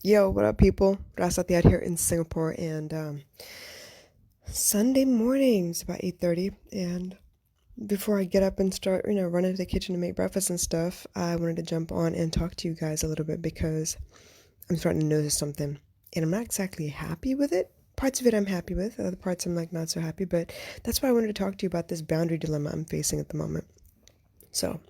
Yo, what up, people? Rasati out here in Singapore, and Sunday morning. It's about 8:30, and before I get up and start, run into the kitchen to make breakfast and stuff, I wanted to jump on and talk to you guys a little bit because I'm starting to notice something, and I'm not exactly happy with it. Parts of it I'm happy with, other parts I'm like not so happy, but that's why I wanted to talk to you about this boundary dilemma I'm facing at the moment. So,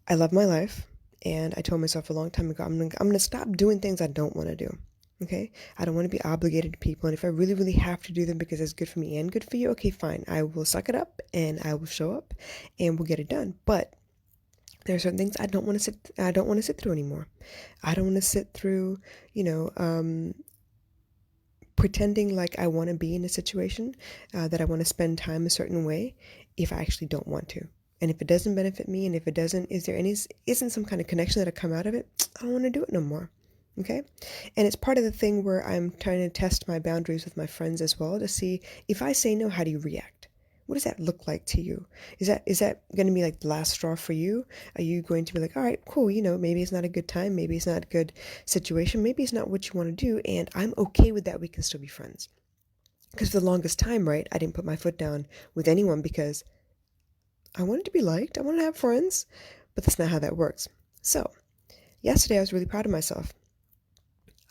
I love my life, and I told myself a long time ago, I'm gonna stop doing things I don't want to do. Okay, I don't want to be obligated to people, and if I really, really have to do them because it's good for me and good for you, okay, fine. I will suck it up and I will show up, and we'll get it done. But there are certain things I don't want to sit. I don't want to sit through anymore. I don't want to sit through, you know, pretending like I want to be in a situation, that I want to spend time a certain way if I actually don't want to. And if it doesn't benefit me, and if it doesn't, isn't some kind of connection that'll come out of it, I don't want to do it no more. Okay? And it's part of the thing where I'm trying to test my boundaries with my friends as well to see if I say no, how do you react? What does that look like to you? Is that going to be like the last straw for you? Are you going to be like, all right, cool, maybe it's not a good time, maybe it's not a good situation, maybe it's not what you want to do, and I'm okay with that. We can still be friends. Because for the longest time, right, I didn't put my foot down with anyone because I wanted to be liked, I wanted to have friends, but that's not how that works. So, yesterday I was really proud of myself.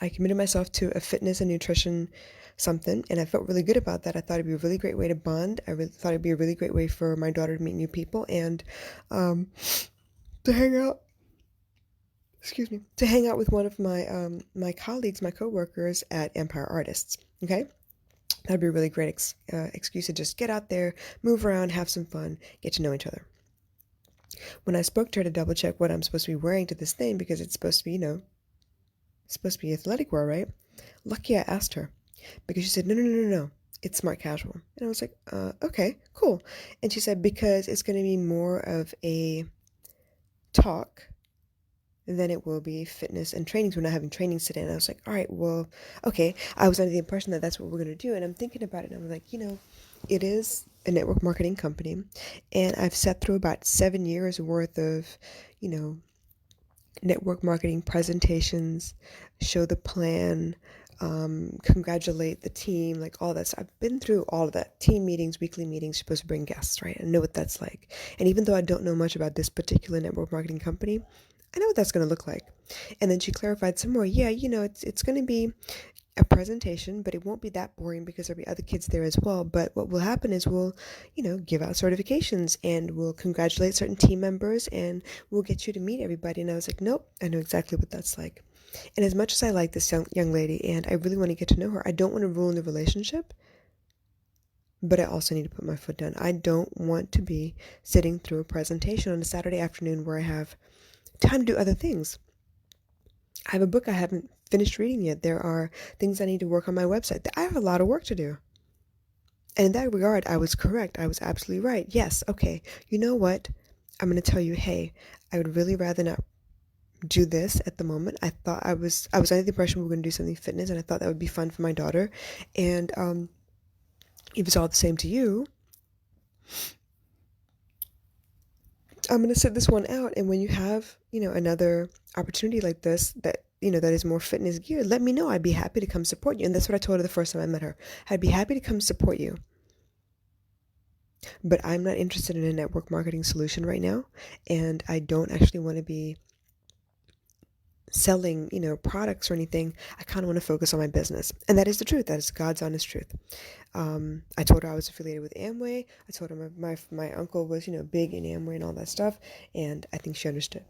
I committed myself to a fitness and nutrition something, and I felt really good about that. I thought it'd be a really great way to bond. I really thought it'd be a really great way for my daughter to meet new people and um, to hang out. Excuse me. To hang out with one of my colleagues, my coworkers at Empire Artists. Okay, that'd be a really great excuse to just get out there, move around, have some fun, get to know each other. When I spoke to her to double check what I'm supposed to be wearing to this thing because it's supposed to be, it's supposed to be athletic wear, right? Lucky I asked her because she said, no, no, no, no, no. It's smart casual. And I was like, okay, cool. And she said, because it's going to be more of a talk than it will be fitness and trainings. We're not having trainings today. And I was like, all right, well, okay. I was under the impression that that's what we're going to do. And I'm thinking about it and I'm like, it is a network marketing company. And I've sat through about 7 years worth of, you know, network marketing presentations, show the plan, congratulate the team, like all that. So I've been through all of that. Team meetings, weekly meetings, you're supposed to bring guests, right? I know what that's like. And even though I don't know much about this particular network marketing company, I know what that's going to look like. And then she clarified some more. Yeah, it's going to be a presentation, but it won't be that boring because there'll be other kids there as well. But what will happen is we'll, give out certifications and we'll congratulate certain team members and we'll get you to meet everybody. And I was like, nope, I know exactly what that's like. And as much as I like this young lady and I really want to get to know her, I don't want to ruin the relationship, but I also need to put my foot down. I don't want to be sitting through a presentation on a Saturday afternoon where I have time to do other things. I have a book I haven't finished reading yet. There are things I need to work on my website. I have a lot of work to do. And in that regard, I was correct. I was absolutely right. Yes, okay. You know what? I'm going to tell you, hey, I would really rather not do this at the moment. I was under the impression we were going to do something fitness, and I thought that would be fun for my daughter. And if it's all the same to you, I'm going to sit this one out. And when you have, another opportunity like this that is more fitness geared, let me know. I'd be happy to come support you. And that's what I told her the first time I met her. I'd be happy to come support you. But I'm not interested in a network marketing solution right now. And I don't actually want to be selling, products or anything. I kind of want to focus on my business. And that is the truth. That is God's honest truth. I told her I was affiliated with Amway. I told her my uncle was, big in Amway and all that stuff. And I think she understood.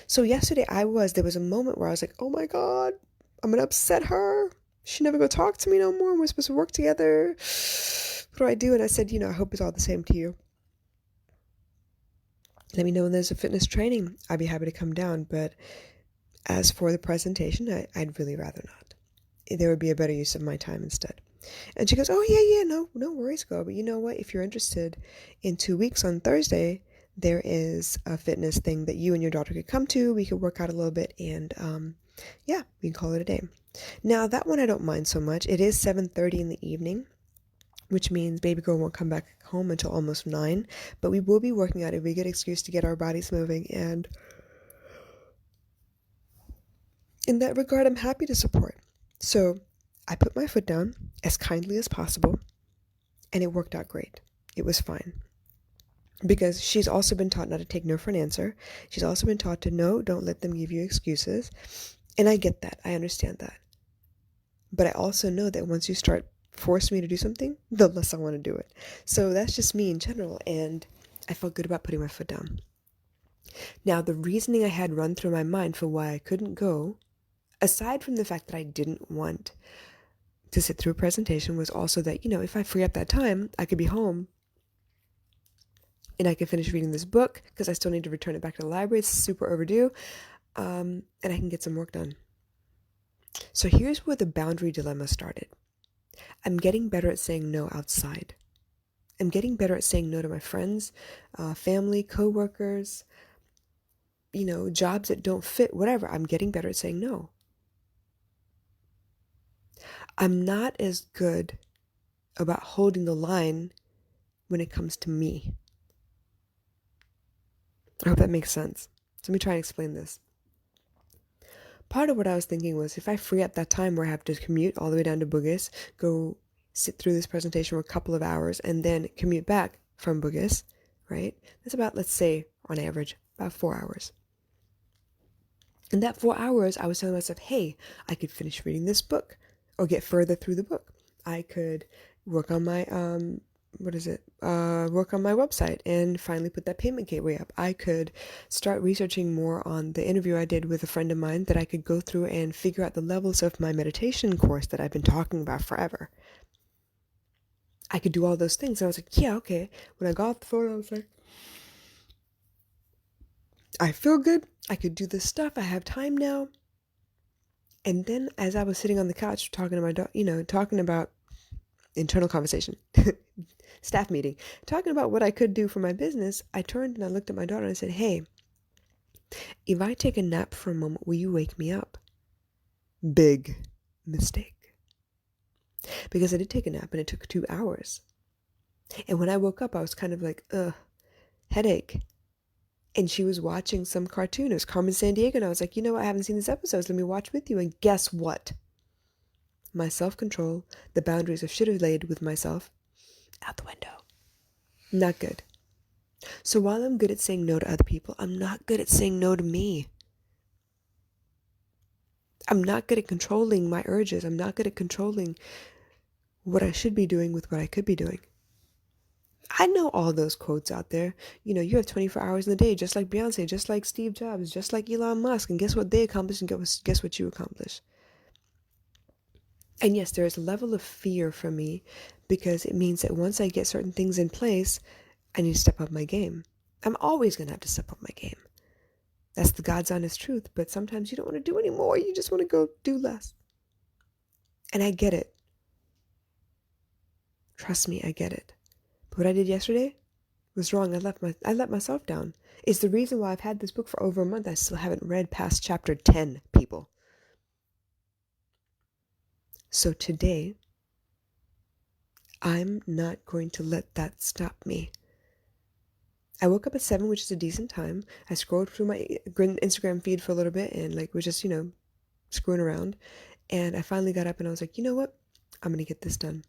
So yesterday there was a moment where I was like, oh my God, I'm going to upset her. She never go talk to me no more. We're supposed to work together. What do I do? And I said, I hope it's all the same to you. Let me know when there's a fitness training. I'd be happy to come down. But as for the presentation, I'd really rather not. There would be a better use of my time instead. And she goes, oh, yeah, no worries, girl. But you know what? If you're interested, in 2 weeks on Thursday, there is a fitness thing that you and your daughter could come to. We could work out a little bit and, yeah, we can call it a day. Now, that one I don't mind so much. It is 7:30 in the evening, which means baby girl won't come back home until almost 9. But we will be working out. It'll be a good excuse to get our bodies moving. And in that regard, I'm happy to support. So I put my foot down as kindly as possible, and it worked out great. It was fine. Because she's also been taught not to take no for an answer. She's also been taught to no, don't let them give you excuses. And I get that. I understand that. But I also know that once you start forcing me to do something, the less I want to do it. So that's just me in general. And I felt good about putting my foot down. Now, the reasoning I had run through my mind for why I couldn't go, aside from the fact that I didn't want to sit through a presentation, was also that, if I free up that time, I could be home and I could finish reading this book because I still need to return it back to the library. It's super overdue. And I can get some work done. So here's where the boundary dilemma started. I'm getting better at saying no outside. I'm getting better at saying no to my friends, family, coworkers, jobs that don't fit, whatever. I'm getting better at saying no. I'm not as good about holding the line when it comes to me. I hope that makes sense. So let me try and explain this. Part of what I was thinking was if I free up that time where I have to commute all the way down to Bugis, go sit through this presentation for a couple of hours, and then commute back from Bugis, right? That's about, let's say, on average, about 4 hours. In that 4 hours, I was telling myself, hey, I could finish reading this book or get further through the book. I could work on my, work on my website and finally put that payment gateway up. I could start researching more on the interview I did with a friend of mine that I could go through and figure out the levels of my meditation course that I've been talking about forever. I could do all those things. And I was like, yeah, okay. When I got off the phone, I was like, I feel good. I could do this stuff. I have time now. And then as I was sitting on the couch talking to my daughter, talking about internal conversation, staff meeting, talking about what I could do for my business, I turned and I looked at my daughter and I said, hey, if I take a nap for a moment, will you wake me up? Big mistake. Because I did take a nap and it took 2 hours. And when I woke up, I was kind of like, headache. And she was watching some cartoon. It was Carmen Sandiego. And I was like, I haven't seen these episodes. Let me watch with you. And guess what? My self-control, the boundaries I should have laid with myself, out the window. Not good. So while I'm good at saying no to other people, I'm not good at saying no to me. I'm not good at controlling my urges. I'm not good at controlling what I should be doing with what I could be doing. I know all those quotes out there. You have 24 hours in a day, just like Beyonce, just like Steve Jobs, just like Elon Musk. And guess what they accomplished and guess what you accomplished. And yes, there is a level of fear for me because it means that once I get certain things in place, I need to step up my game. I'm always going to have to step up my game. That's the God's honest truth. But sometimes you don't want to do any more. You just want to go do less. And I get it. Trust me, I get it. But what I did yesterday was wrong. I let myself down. It's the reason why I've had this book for over a month. I still haven't read past chapter 10, people. So today, I'm not going to let that stop me. I woke up at 7, which is a decent time. I scrolled through my Instagram feed for a little bit and was just, screwing around. And I finally got up and I was like, you know what? I'm going to get this done.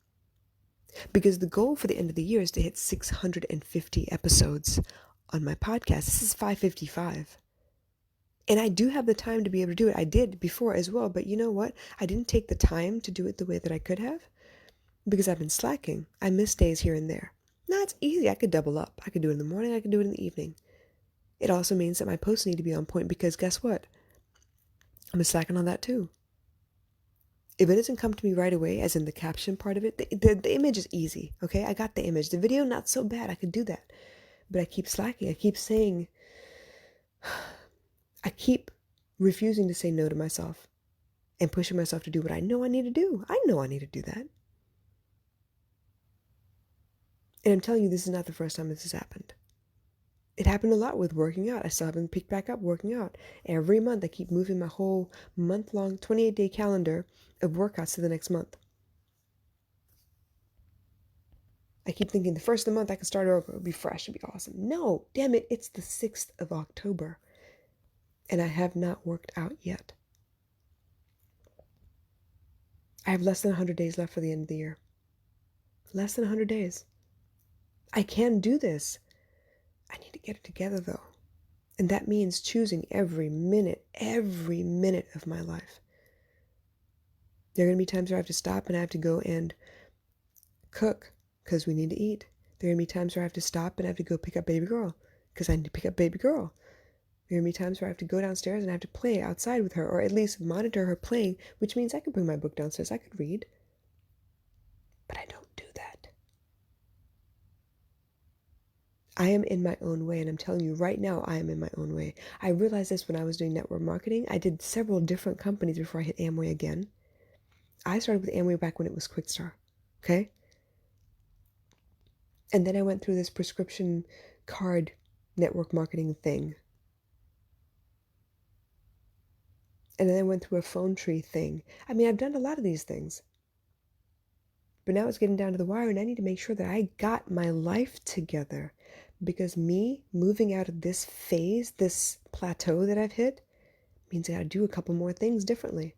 Because the goal for the end of the year is to hit 650 episodes on my podcast. This is 555. And I do have the time to be able to do it. I did before as well. But you know what? I didn't take the time to do it the way that I could have because I've been slacking. I miss days here and there. Now it's easy. I could double up. I could do it in the morning. I could do it in the evening. It also means that my posts need to be on point because guess what? I'm slacking on that too. If it doesn't come to me right away, as in the caption part of it, the image is easy, okay? I got the image. The video, not so bad. I could do that. But I keep slacking. I keep saying, I keep refusing to say no to myself and pushing myself to do what I know I need to do. I know I need to do that. And I'm telling you, this is not the first time this has happened. It happened a lot with working out. I still haven't picked back up working out. Every month, I keep moving my whole month-long 28-day calendar of workouts to the next month. I keep thinking the first of the month I can start over. It'll be fresh. It'll be awesome. No, damn it. It's the 6th of October. And I have not worked out yet. I have less than 100 days left for the end of the year. Less than 100 days. I can do this. I need to get it together though. And that means choosing every minute of my life. There are going to be times where I have to stop and I have to go and cook because we need to eat. There are going to be times where I have to stop and I have to go pick up baby girl because I need to pick up baby girl. There are going to be times where I have to go downstairs and I have to play outside with her, or at least monitor her playing, which means I can bring my book downstairs. I could read. But I don't do that. I am in my own way, and I'm telling you right now, I am in my own way. I realized this when I was doing network marketing. I did several different companies before I hit Amway again. I started with Amway back when it was Quickstar, okay? And then I went through this prescription card network marketing thing. And then I went through a phone tree thing. I mean, I've done a lot of these things. But now it's getting down to the wire, and I need to make sure that I got my life together. Because me moving out of this phase, this plateau that I've hit, means I gotta do a couple more things differently.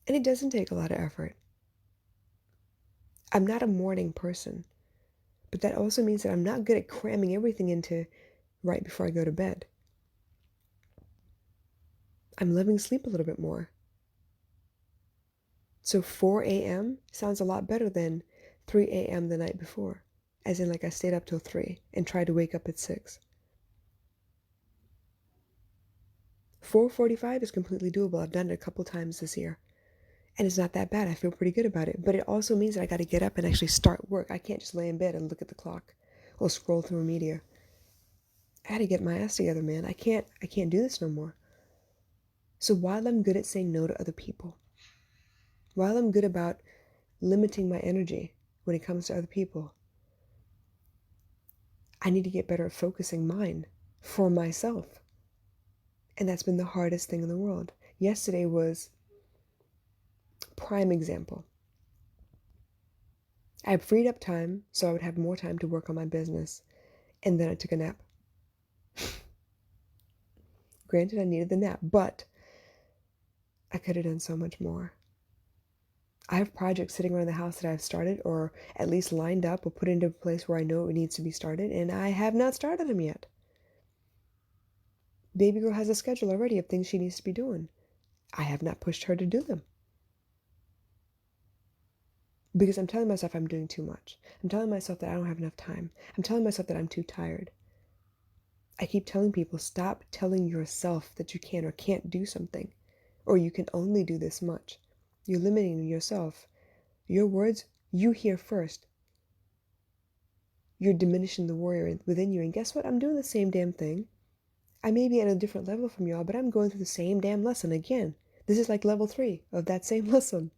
And it doesn't take a lot of effort. I'm not a morning person. But that also means that I'm not good at cramming everything into right before I go to bed. I'm letting sleep a little bit more. So 4 a.m. sounds a lot better than 3 a.m. the night before. As in, like, I stayed up till 3 and tried to wake up at 6. 4:45 is completely doable. I've done it a couple times this year. And it's not that bad. I feel pretty good about it. But it also means that I got to get up and actually start work. I can't just lay in bed and look at the clock or scroll through media. I got to get my ass together, man. I can't do this no more. So while I'm good at saying no to other people, while I'm good about limiting my energy when it comes to other people, I need to get better at focusing mine for myself. And that's been the hardest thing in the world. Yesterday was prime example. I had freed up time so I would have more time to work on my business. And then I took a nap. Granted, I needed the nap, but I could have done so much more. I have projects sitting around the house that I've started or at least lined up or put into a place where I know it needs to be started, and I have not started them yet. Baby girl has a schedule already of things she needs to be doing. I have not pushed her to do them. Because I'm telling myself I'm doing too much. I'm telling myself that I don't have enough time. I'm telling myself that I'm too tired. I keep telling people, stop telling yourself that you can or can't do something, or you can only do this much. You're limiting yourself. Your words, you hear first. You're diminishing the warrior within you. And guess what? I'm doing the same damn thing. I may be at a different level from y'all, but I'm going through the same damn lesson again. This is like level 3 of that same lesson.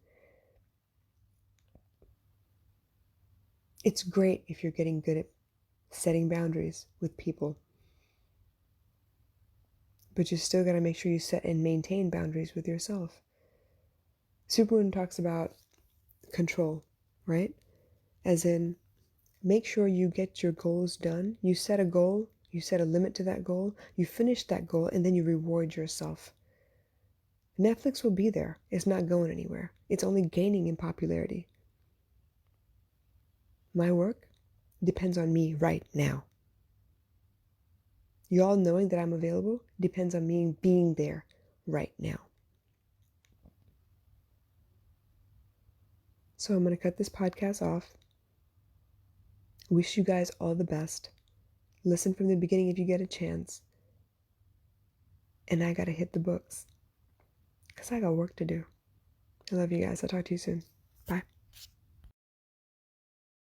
It's great if you're getting good at setting boundaries with people. But you still got to make sure you set and maintain boundaries with yourself. Supermoon talks about control, right? As in, make sure you get your goals done. You set a goal, you set a limit to that goal, you finish that goal, and then you reward yourself. Netflix will be there. It's not going anywhere. It's only gaining in popularity. My work depends on me right now. Y'all knowing that I'm available depends on me being there right now. So I'm going to cut this podcast off. Wish you guys all the best. Listen from the beginning if you get a chance. And I got to hit the books because I got work to do. I love you guys. I'll talk to you soon.